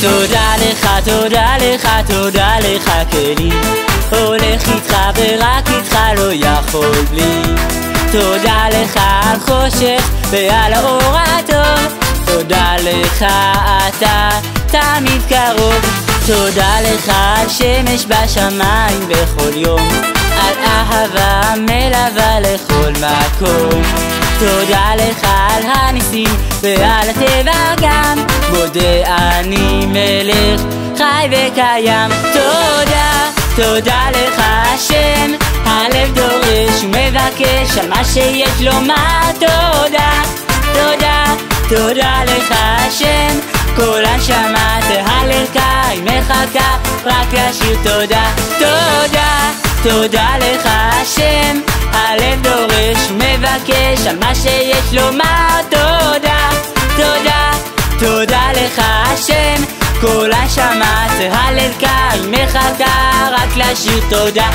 תודה לך, תודה לך, תודה לך כלי, הולך איתך ורק איתך לא יכול בלי. תודה לך על חושך ועל האור הטוב, תודה לך אתה תמיד קרוב. תודה לך על שמש בשמיים בכל יום, על אהבה מלווה לכל מקום. תודה לך על הניסים ועל הטבע גם, מודה אני מלך חי וקיים. תודה, תודה לך השם, הלב דורש ומבקש על מה שיש לומר. תודה, תודה, תודה לך השם, כל הנשמה תהללך, היא מחכה רק לשיר תודה. תודה, תודה לך השם, הלב דורש ומבקש על מה שיש לומר. תודה, תודה, תודה לך השם, כל הנשמה תהללך, היא מחכה רק לשיר תודה.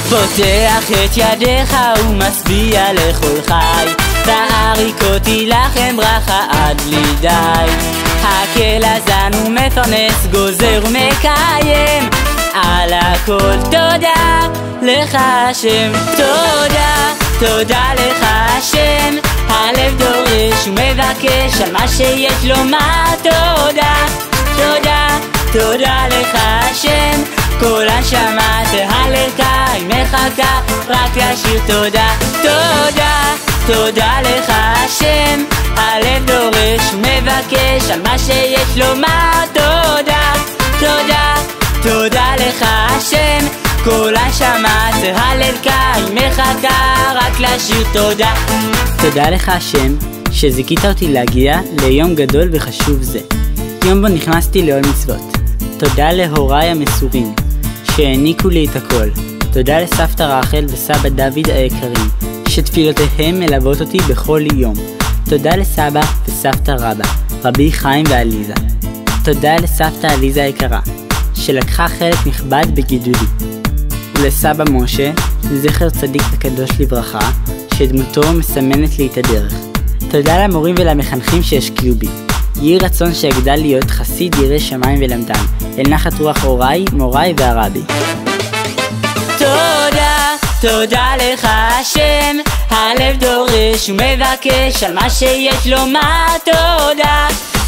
פותח את ידיך ומשביע לכל חי, תאריך אותי לכם ברכה עד בלי די. הקל הזן ומפרנס, גוזר ומקיים, על הכל תודה לך השם. תודה, תודה לך השם, הלב דורש ומבקש על מה שיש לומר. תודה, תודה, תודה לך השם, כל הנשמה תהללך, היא מחכה רק לשיר תודה. תודה, תודה לך השם, הלב דורש ומבקש על מה שיש לומר. תודה, תודה, תודה לך השם, כל הנשמה תהללך, היא מחכה רק לשיר תודה. תודה לך השם שזיכית אותי להגיע ליום גדול וחשוב זה, יום בו נכנסתי לעול מצוות. תודה להוריי המסורים שהעניקו לי את הכל. תודה לסבתא רחל וסבא דוד היקרים שתפילותיהם מלוות אותי בכל יום. תודה לסבא וסבתא רבא, רבי חיים ועליזה. תודה לסבתא עליזה היקרה שלקחה חלק נכבד בגידולי, ולסבא משה, זכר צדיק וקדוש לברכה, שדמותו מסמנת לי את הדרך. תודה למורים ולמחנכים שהשקיעו בי, יהי רצון שאגדל להיות חסיד ירא שמיים ולמדן, אל נחת רוח הוריי, מוריי והרבי. תודה, תודה לך השם, הלב דורש ומבקש על מה שיש לומר. תודה,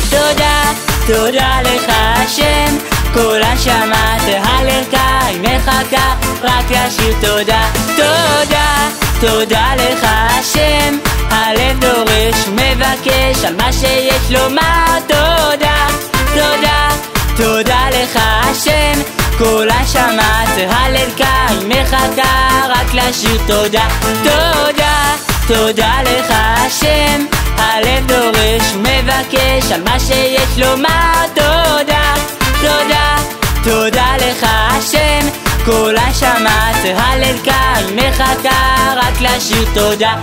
תודה, תודה לך השם, כל הנשמה תהללך, היא מחכה רק לשיר תודה. תודה, תודה לך השם, הלב דורש ומבקש על מה שיש לומר. תודה, תודה, תודה לך השם, כל הנשמה תהללך, היא מחכה רק לשיר תודה. תודה, תודה לך השם, הלב דורש ומבקש על מה שיש לומר. תודה, תודה, תודה לך השם, כל הנשמה תהללך, היא מחכה רק לשיר תודה.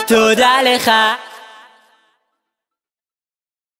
תודה לך.